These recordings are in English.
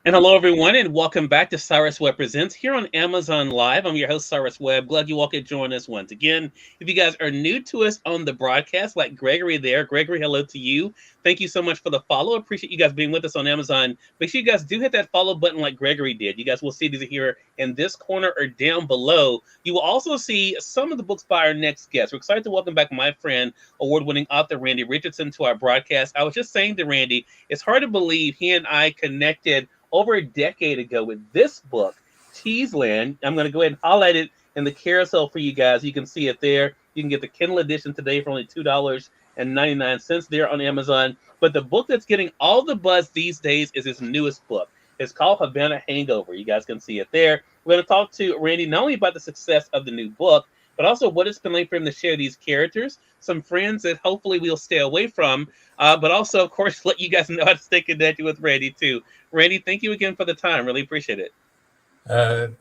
And hello, everyone, and welcome back to Cyrus Webb Presents here on Amazon Live. I'm your host, Cyrus Webb. Glad you all could join us once again. If you guys are new to us on the broadcast, like Gregory there, Gregory, hello to you. Thank you so much for the follow. Appreciate you guys being with us on Amazon. Make sure you guys do hit that follow button like Gregory did. You guys will see these here in this corner or down below. You will also see some of the books by our next guest. We're excited to welcome back my friend, award-winning author Randy Richardson, to our broadcast. I was just saying to Randy, it's hard to believe he and I connected over a decade ago with this book, Cheeseland. I'm going to go ahead and highlight it in the carousel for you guys. You can see it there. You can get the Kindle edition today for only $2.99 there on Amazon. But the book that's getting all the buzz these days is his newest book. It's called Havana Hangover. You guys can see it there. We're going to talk to Randy not only about the success of the new book, but also what it's been like for him to share these characters, some friends that hopefully we'll stay away from, but also, of course, let you guys know how to stay connected with Randy, too. Randy, thank you again for the time. Really appreciate it.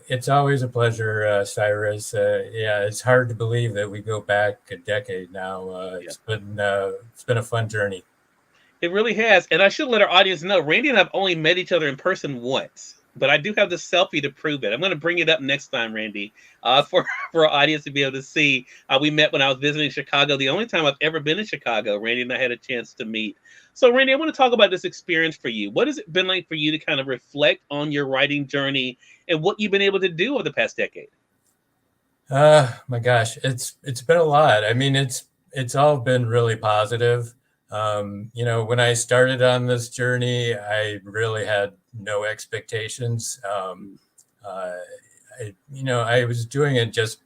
It's always a pleasure, Cyrus. Yeah, it's hard to believe that we go back a decade now. It's been a fun journey. It really has. And I should let our audience know, Randy and I have only met each other in person once. But I do have the selfie to prove it. I'm going to bring it up next time, Randy, for our audience to be able to see. We met when I was visiting Chicago, the only time I've ever been in Chicago. Randy and I had a chance to meet. So, Randy, I want to talk about this experience for you. What has it been like for you to kind of reflect on your writing journey and what you've been able to do over the past decade? My gosh, it's been a lot. I mean, it's all been really positive. When I started on this journey, I really had no expectations. I was doing it just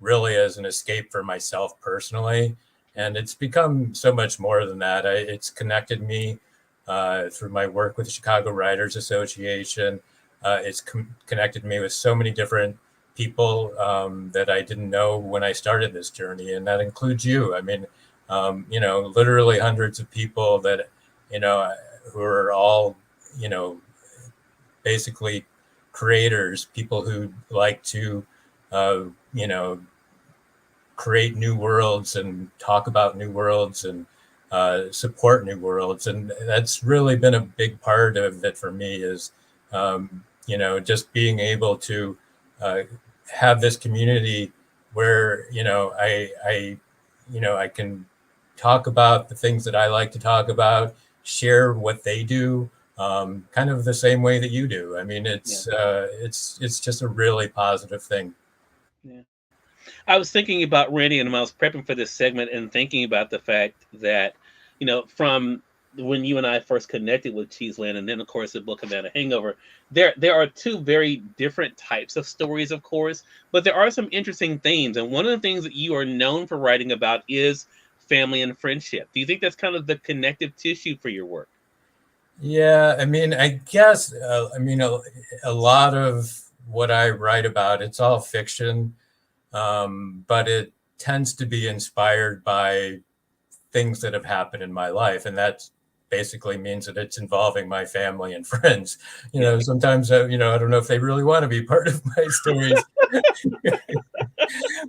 really as an escape for myself personally, and it's become so much more than that. It's connected me through my work with the Chicago Writers Association. It's connected me with so many different people that I didn't know when I started this journey, and that includes you. I mean, literally hundreds of people that, who are all, basically creators, people who like to, create new worlds and talk about new worlds and support new worlds. And that's really been a big part of it for me is, just being able to have this community where, I can talk about the things that I like to talk about, share what they do, kind of the same way that you do. I mean, it's just a really positive thing. Yeah. I was thinking about Randy, and when I was prepping for this segment and thinking about the fact that, from when you and I first connected with Cheeseland, and then of course the book Havana Hangover, there are two very different types of stories, of course, but there are some interesting themes. And one of the things that you are known for writing about is family and friendship. Do you think that's kind of the connective tissue for your work? Yeah, I mean, I guess, a lot of what I write about, it's all fiction, but it tends to be inspired by things that have happened in my life. And that basically means that it's involving my family and friends. Sometimes, I don't know if they really want to be part of my stories,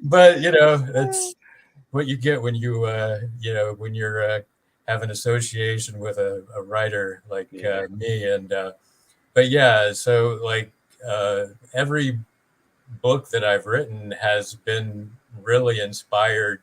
but, that's what you get when when you're have an association with a writer like me. And but yeah, so like every book that I've written has been really inspired,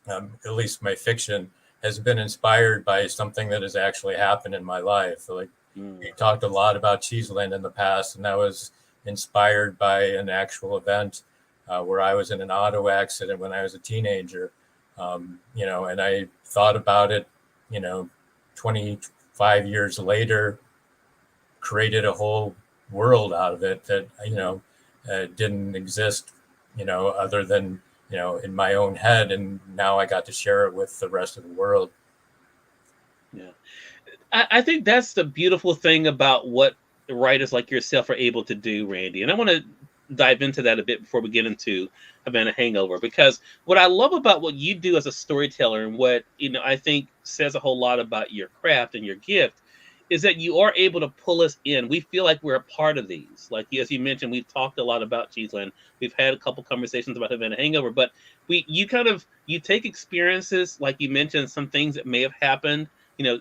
at least my fiction has been inspired by something that has actually happened in my life. Like we talked a lot about Cheeseland in the past, and that was inspired by an actual event where I was in an auto accident when I was a teenager. And I thought about it, 25 years later, created a whole world out of it that, didn't exist, other than, in my own head. And now I got to share it with the rest of the world. Yeah. I think that's the beautiful thing about what writers like yourself are able to do, Randy. And I want to dive into that a bit before we get into Havana Hangover, because what I love about what you do as a storyteller, and what I think says a whole lot about your craft and your gift, is that you are able to pull us in. We feel like we're a part of these. Like, as you mentioned, we've talked a lot about Cheeseland. We've had a couple conversations about Havana Hangover, but you take experiences, like you mentioned, some things that may have happened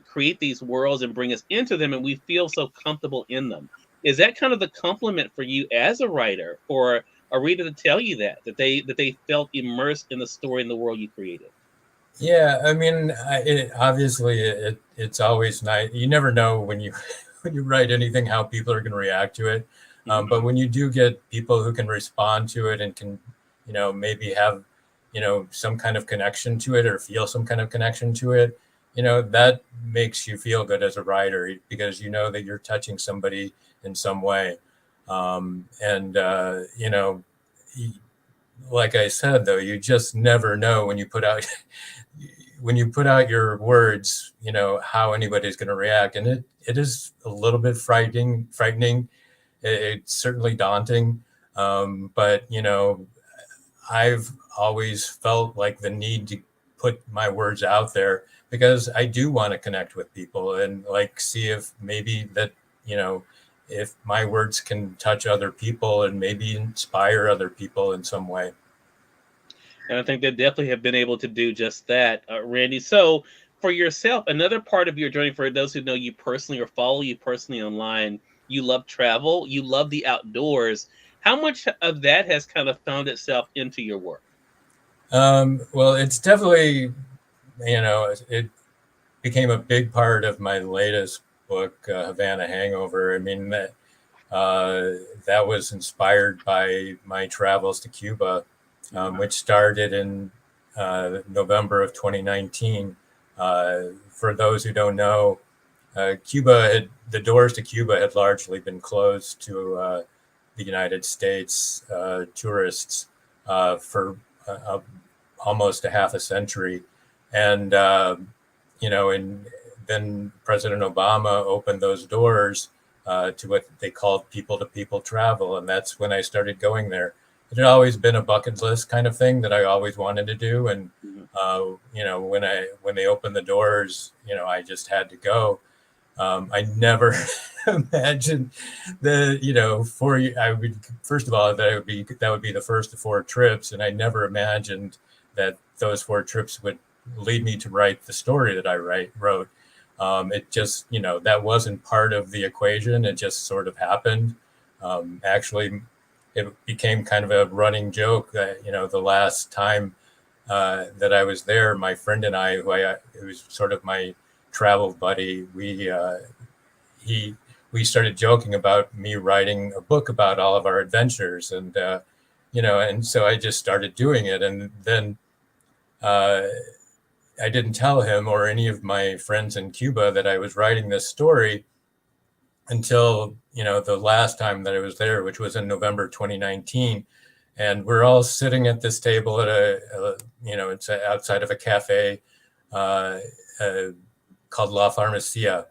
create these worlds and bring us into them, and we feel so comfortable in them. Is that kind of the compliment for you as a writer, for a reader to tell you that they felt immersed in the story and the world you created? Yeah, I mean, obviously it's always nice. You never know when you when you write anything how people are going to react to it. But when you do get people who can respond to it and can, maybe have, some kind of connection to it or feel some kind of connection to it, that makes you feel good as a writer because you know that you're touching somebody in some way. And like I said, though, you just never know when you put out when you put out your words, how anybody's going to react. And it is a little bit frightening. It's certainly daunting. But, I've always felt like the need to put my words out there because I do want to connect with people and like see if maybe that, if my words can touch other people and maybe inspire other people in some way. And I think they definitely have been able to do just that, Randy. So, for yourself, another part of your journey, for those who know you personally or follow you personally online, you love travel, you love the outdoors. How much of that has kind of found itself into your work? Well, it's definitely, it became a big part of my latest book, Havana Hangover. I mean, that was inspired by my travels to Cuba, which started in November of 2019. For those who don't know, the doors to Cuba had largely been closed to the United States tourists for almost a half a century. And, and then President Obama opened those doors to what they called people-to-people travel. And that's when I started going there. It had always been a bucket list kind of thing that I always wanted to do. And, when they opened the doors, I just had to go. I never imagined that, I would, first of all, that would be the first of 4 trips. And I never imagined that those 4 trips would lead me to write the story that I wrote. It just, that wasn't part of the equation. It just sort of happened. Actually, it became kind of a running joke that, the last time that I was there, my friend and I, who was sort of my travel buddy, we started joking about me writing a book about all of our adventures. And, and so I just started doing it. And then I didn't tell him or any of my friends in Cuba that I was writing this story until, the last time that I was there, which was in November 2019. And we're all sitting at this table at it's outside of a cafe called La Farmacia.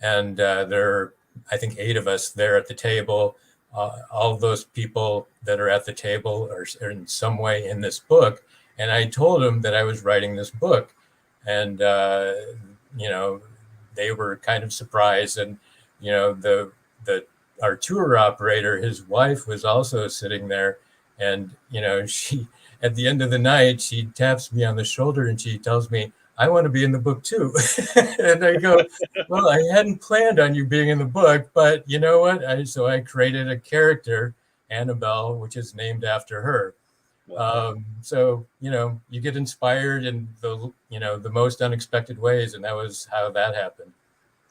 And there are, I think, 8 of us there at the table. All of those people that are at the table are in some way in this book. And I told them that I was writing this book. And, they were kind of surprised. And, our tour operator, his wife, was also sitting there. And, she, at the end of the night, she taps me on the shoulder and she tells me, I want to be in the book too. And I go, well, I hadn't planned on you being in the book, but you know what? So I created a character, Annabelle, which is named after her. So, you get inspired in the most unexpected ways. And that was how that happened.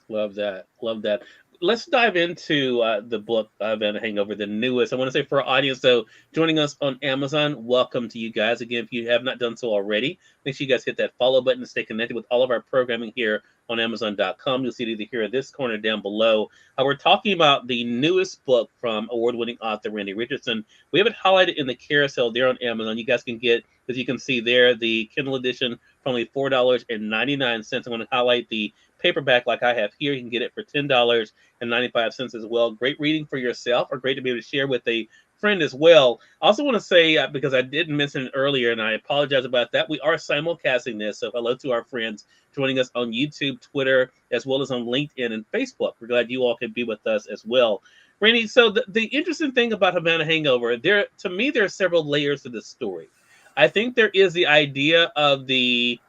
Love that. Love that. Let's dive into the book, Havana Hangover, the newest. I want to say for our audience, though, joining us on Amazon, welcome to you guys. Again, if you have not done so already, make sure you guys hit that follow button to stay connected with all of our programming here on Amazon.com. You'll see it either here or this corner down below. We're talking about the newest book from award-winning author Randy Richardson. We have it highlighted in the carousel there on Amazon. You guys can get, as you can see there, the Kindle edition for only $4.99. I'm going to highlight the paperback like I have here. You can get it for $10.95 as well. Great reading for yourself, or great to be able to share with a friend as well. I also want to say, because I didn't mention it earlier, and I apologize about that, we are simulcasting this. So hello to our friends joining us on YouTube, Twitter, as well as on LinkedIn and Facebook. We're glad you all can be with us as well. Randy, so the interesting thing about Havana Hangover, to me, there are several layers to this story. I think there is the idea of the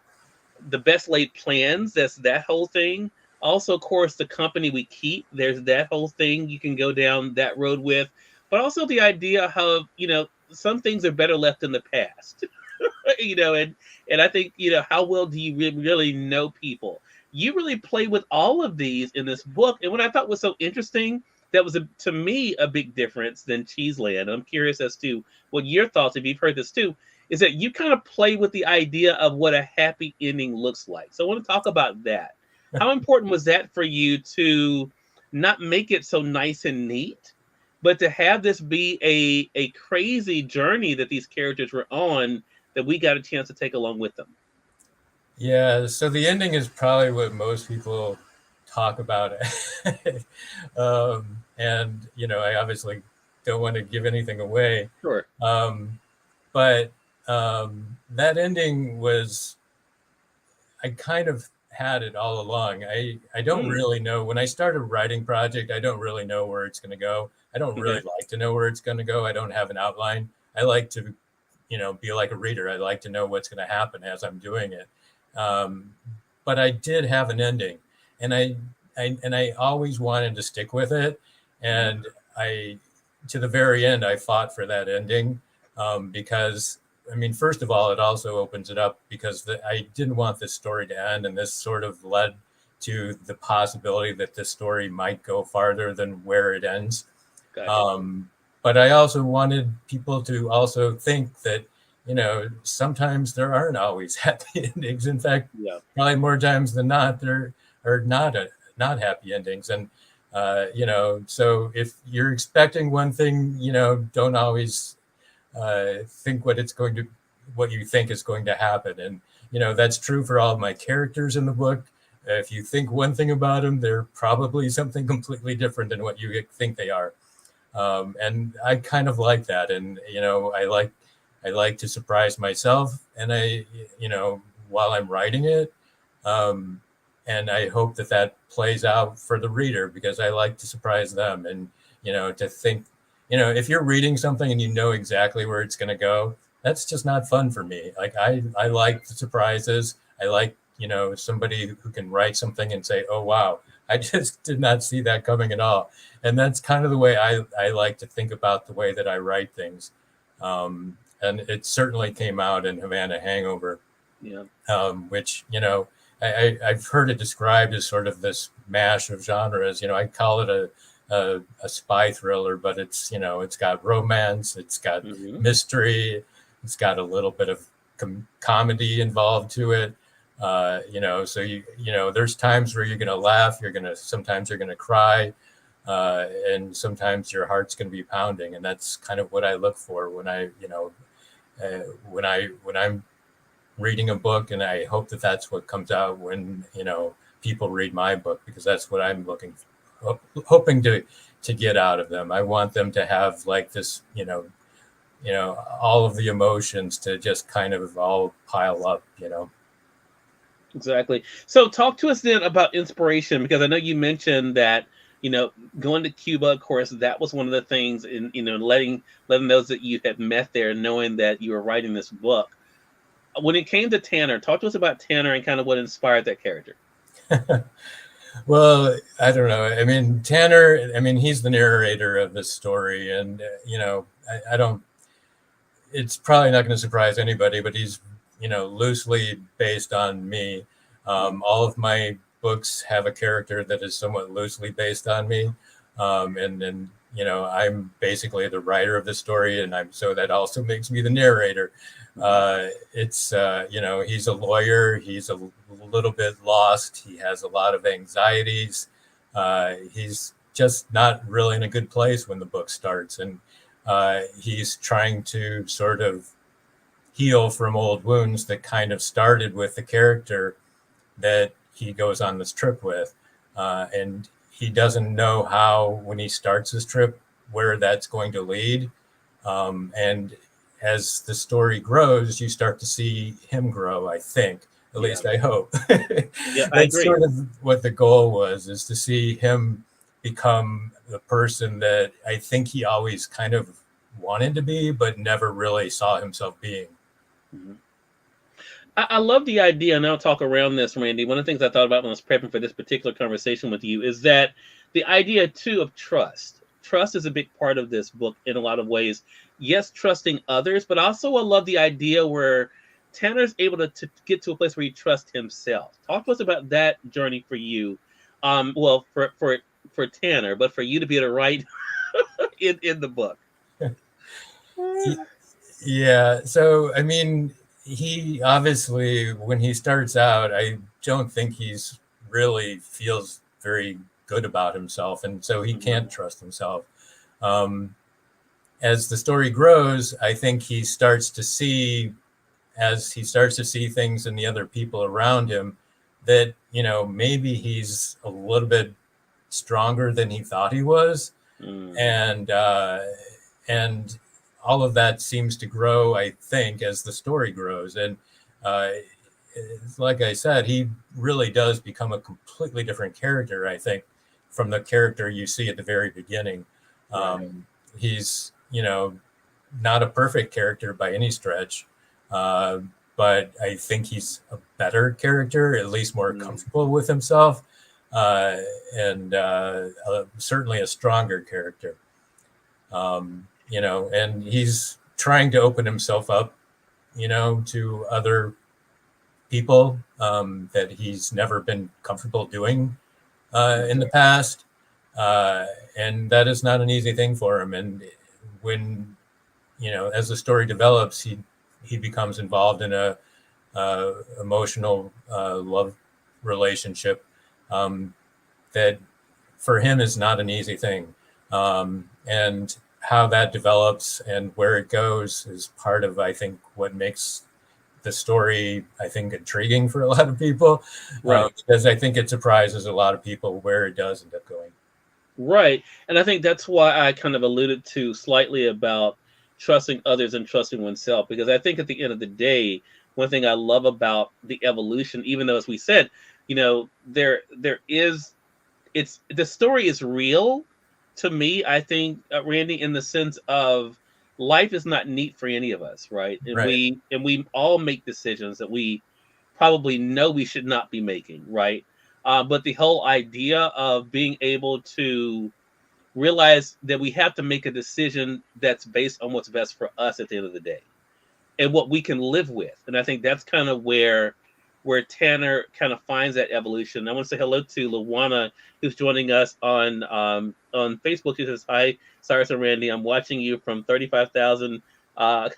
the best laid plans. That's that whole thing. Also, of course, the company we keep. There's that whole thing you can go down that road with. But also the idea of, some things are better left in the past. And I think, how well do you really know people? You really play with all of these in this book. And what I thought was so interesting, that was to me a big difference than Cheeseland. I'm curious as to what your thoughts, if you've heard this too, is that you kind of play with the idea of what a happy ending looks like. So I want to talk about that. How important was that for you to not make it so nice and neat, but to have this be a crazy journey that these characters were on, that we got a chance to take along with them? Yeah, so the ending is probably what most people talk about. And, I obviously don't want to give anything away. Sure. But that ending was, I kind of had it all along. I don't really know. When I start a writing project, I don't really know where it's going to go. I don't really like to know where it's going to go. I don't have an outline. I like to, be like a reader. I like to know what's going to happen as I'm doing it. But I did have an ending, and I always wanted to stick with it. And to the very end, I fought for that ending, because, first of all, it also opens it up because I didn't want this story to end, and this sort of led to the possibility that this story might go farther than where it ends. Gotcha. But I also wanted people to also think that, sometimes there aren't always happy endings. In fact, Yeah. probably more times than not, there are not happy endings. And, so if you're expecting one thing, don't always think what you think is going to happen. And, that's true for all of my characters in the book. If you think one thing about them, they're probably something completely different than what you think they are. And I kind of like that. And, I like to surprise myself, and while I'm writing it, and I hope that plays out for the reader, because I like to surprise them. And, to think, if you're reading something and you know exactly where it's going to go, that's just not fun for me. Like I like the surprises. I like, somebody who can write something and say, oh, wow, I just did not see that coming at all. And that's kind of the way I like to think about the way that I write things. And it certainly came out in Havana Hangover, Yeah. Which, I've heard it described as sort of this mash of genres. I call it a spy thriller, but it's, it's got romance, it's got mystery, it's got a little bit of comedy involved to it. So there's times where you're going to laugh, sometimes you're going to cry. And sometimes your heart's going to be pounding, and that's kind of what I look for when when I'm reading a book, and I hope that that's what comes out when people read my book, because that's what I'm hoping to get out of them. I want them to have like this, all of the emotions to just kind of all pile up. Exactly. So talk to us then about inspiration, because I know you mentioned that, going to Cuba, of course, that was one of the things in, letting those that you had met there, knowing that you were writing this book. When it came to Tanner, talk to us about Tanner and kind of what inspired that character. Well, I don't know. Tanner, he's the narrator of this story, and, I don't, it's probably not going to surprise anybody, but he's, loosely based on me. All of my books have a character that is somewhat loosely based on me. And I'm basically the writer of the story, and so that also makes me the narrator. He's a lawyer. He's a little bit lost. He has a lot of anxieties. He's just not really in a good place when the book starts. And he's trying to sort of heal from old wounds that kind of started with the character that he goes on this trip with. And he doesn't know how, when he starts this trip, where that's going to lead. And as the story grows, you start to see him grow, I think. At least I hope. Yeah, I That's agree. sort of what the goal was, is to see him become the person that I think he always kind of wanted to be, but never really saw himself being. I love the idea, and I'll talk around this, Randy. One of the things I thought about when I was prepping for this particular conversation with you is that the idea, too, of trust. Trust is a big part of this book in a lot of ways. Yes, trusting others, but also I love the idea where Tanner's able to get to a place where he trusts himself. Talk to us about that journey for you. Well, for Tanner, but for you to be able to write in the book. Yeah. So, I mean, he obviously, when he starts out, I don't think he's really feels very good about himself. And so he can't trust himself. Um, as the story grows, I think he starts to see, as he starts to see things in the other people around him, that, you know, maybe he's a little bit stronger than he thought he was. Mm. And all of that seems to grow, I think, as the story grows. And uh, like I said, he really does become a completely different character, I think, from the character you see at the very beginning. Right. He's, you know, not a perfect character by any stretch, uh, but I think he's a better character, at least more Mm. comfortable with himself, uh, and certainly a stronger character. You know, and he's trying to open himself up, you know, to other people that he's never been comfortable doing in the past. And that is not an easy thing for him. And when, you know, as the story develops, he becomes involved in a emotional love relationship that for him is not an easy thing. And how that develops and where it goes is part of, I think, what makes the story, I think, intriguing for a lot of people, Right. because I think it surprises a lot of people where it does end up going. Right. And I think that's why I kind of alluded to slightly about trusting others and trusting oneself, because I think at the end of the day, one thing I love about the evolution, even though, as we said, there is, it's, the story is real to me, I think, Randy, in the sense of life is not neat for any of us, right? And Right. we all make decisions that we probably know we should not be making, right? But the whole idea of being able to realize that we have to make a decision that's based on what's best for us at the end of the day and what we can live with. And I think that's kind of where Tanner kind of finds that evolution. I want to say hello to Luana, who's joining us on Facebook. She says, "Hi, Cyrus and Randy. I'm watching you from 35,000 uh,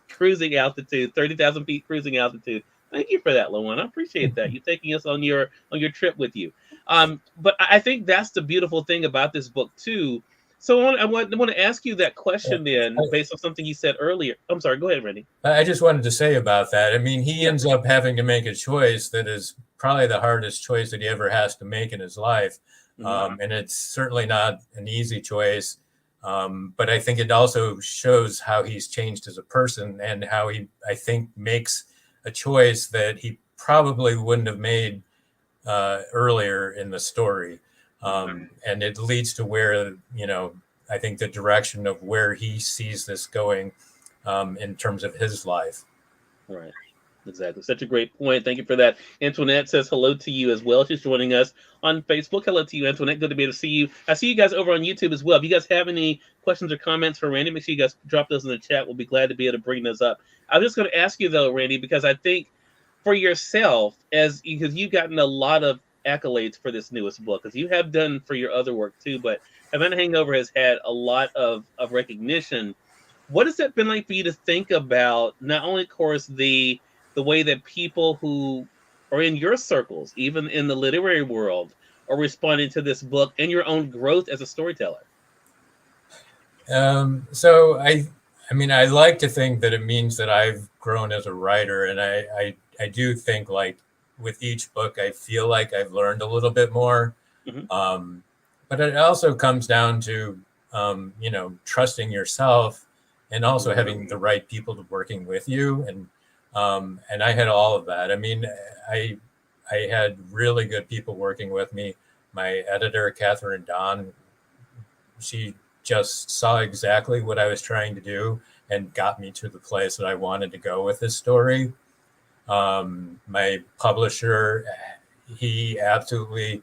cruising altitude, 30,000 feet cruising altitude." Thank you for that, Luana. I appreciate that. You taking us on your trip with you. But I think that's the beautiful thing about this book too. So I want to ask you that question then, based on something you said earlier. I'm sorry. Go ahead, Randy. I just wanted to say about that. I mean, he Yeah. ends up having to make a choice that is probably the hardest choice that he ever has to make in his life. Mhm. And it's certainly not an easy choice. But I think it also shows how he's changed as a person and how he, I think, makes a choice that he probably wouldn't have made earlier in the story. And it leads to where, you know, I think the direction of where he sees this going in terms of his life. Right. Exactly. Such a great point. Thank you for that. Antoinette says hello to you as well. She's joining us on Facebook. Hello to you, Antoinette. Good to be able to see you. I see you guys over on YouTube as well. If you guys have any questions or comments for Randy, make sure you guys drop those in the chat. We'll be glad to be able to bring those up. I was just going to ask you though, Randy, because I think for yourself, as because you've gotten a lot of accolades for this newest book, as you have done for your other work too, but Havana Hangover has had a lot of recognition. What has that been like for you to think about not only, of course, the way that people who are in your circles, even in the literary world, are responding to this book and your own growth as a storyteller? So I mean, I like to think that it means that I've grown as a writer, and I do think like with each book, I feel like I've learned a little bit more. Hmm. Um, but it also comes down to, you know, trusting yourself and also having the right people to working with you. And I had all of that. I mean, I, I had really good people working with me. My editor, Catherine Don, she just saw exactly what I was trying to do and got me to the place that I wanted to go with this story. My publisher, he absolutely,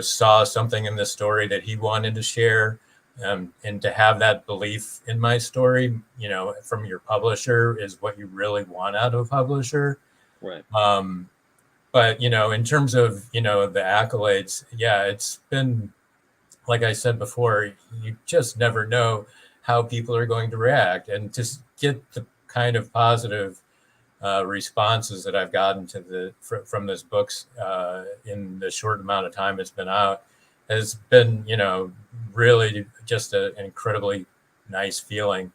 saw something in the story that he wanted to share. And to have that belief in my story, from your publisher is what you really want out of a publisher. Right. But, in terms of, the accolades, yeah, it's been, like I said before, you just never know how people are going to react. And to get the kind of positive responses that I've gotten from this books in the short amount of time it's been out has been, really just an incredibly nice feeling.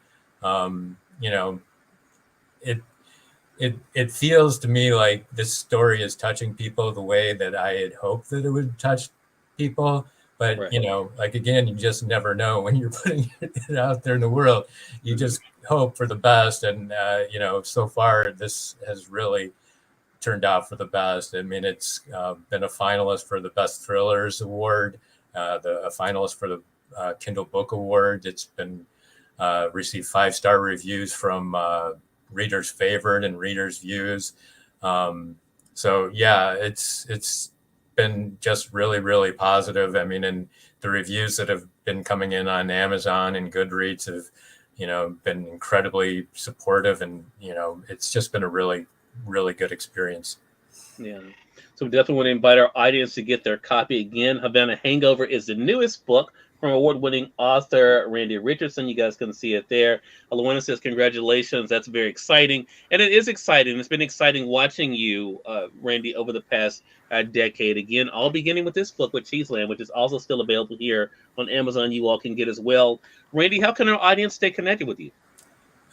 It feels to me like this story is touching people the way that I had hoped that it would touch people. But, right. like, again, you just never know when you're putting it out there in the world. You just hope for the best. And, so far, this has really turned out for the best. I mean, it's been a finalist for the Best Thrillers Award, a finalist for the Kindle Book Award. It's been received 5-star reviews from Reader's Favorite and Reader's Views. So yeah, it's been just really, really positive. I mean, and the reviews that have been coming in on Amazon and Goodreads have, been incredibly supportive, and, it's just been a really, really good experience. Yeah. So we definitely want to invite our audience to get their copy. Again, Havana Hangover is the newest book from award-winning author Randy Richardson. You guys can see it there. Luana says, congratulations. That's very exciting. And it is exciting. It's been exciting watching you, Randy, over the past decade. Again, all beginning with this book with Cheeseland, which is also still available here on Amazon. You all can get as well. Randy, how can our audience stay connected with you?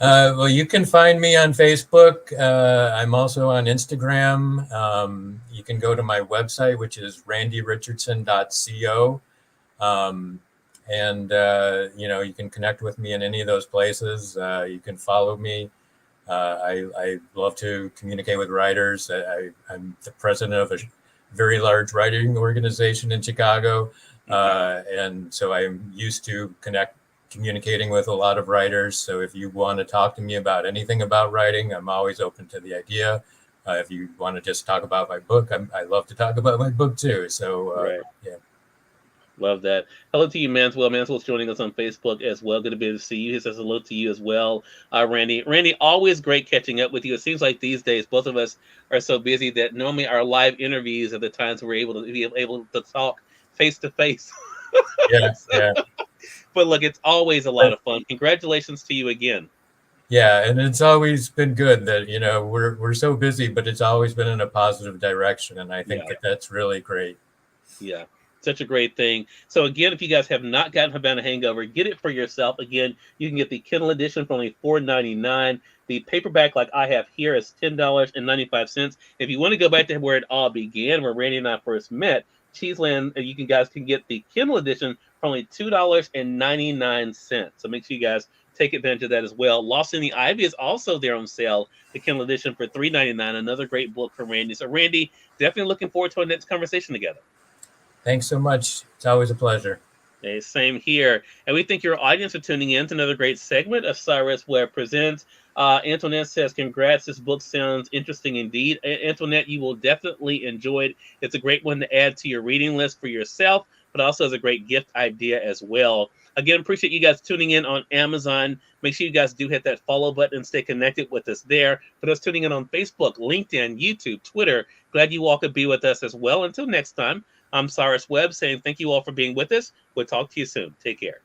Well, you can find me on Facebook. I'm also on Instagram. You can go to my website, which is randyrichandson.co. And, you can connect with me in any of those places. You can follow me. I love to communicate with writers. I'm the president of a very large writing organization in Chicago. And so I'm used to communicating with a lot of writers. So if you want to talk to me about anything about writing, I'm always open to the idea. If you want to just talk about my book, I love to talk about my book too. So, right. Yeah. Love that. Hello to you, Manswell. Manswell's joining us on Facebook as well. Good to be able to see you. He says hello to you as well, Randy. Randy, always great catching up with you. It seems like these days both of us are so busy that normally our live interviews are the times we're able to talk face to face. Yeah, yeah. But look, it's always a lot of fun. Congratulations to you again. Yeah, and it's always been good that, we're so busy, but it's always been in a positive direction, and I think that's really great. Yeah. Such a great thing. So again, if you guys have not gotten Havana Hangover, get it for yourself. Again, you can get the Kindle edition for only $4.99. The paperback, like I have here, is $10.95. If you want to go back to where it all began, where Randy and I first met, Cheeseland, you guys can get the Kindle edition for only $2.99. So make sure you guys take advantage of that as well. Lost in the Ivy is also there on sale, the Kindle edition for $3.99. Another great book from Randy. So Randy, definitely looking forward to our next conversation together. Thanks so much. It's always a pleasure. Okay, same here. And we thank your audience for tuning in to another great segment of Cyrus Webb Presents. Antoinette says, congrats. This book sounds interesting indeed. Antoinette, you will definitely enjoy it. It's a great one to add to your reading list for yourself, but also as a great gift idea as well. Again, appreciate you guys tuning in on Amazon. Make sure you guys do hit that follow button and stay connected with us there. For those tuning in on Facebook, LinkedIn, YouTube, Twitter, glad you all could be with us as well. Until next time, I'm Cyrus Webb saying thank you all for being with us. We'll talk to you soon. Take care.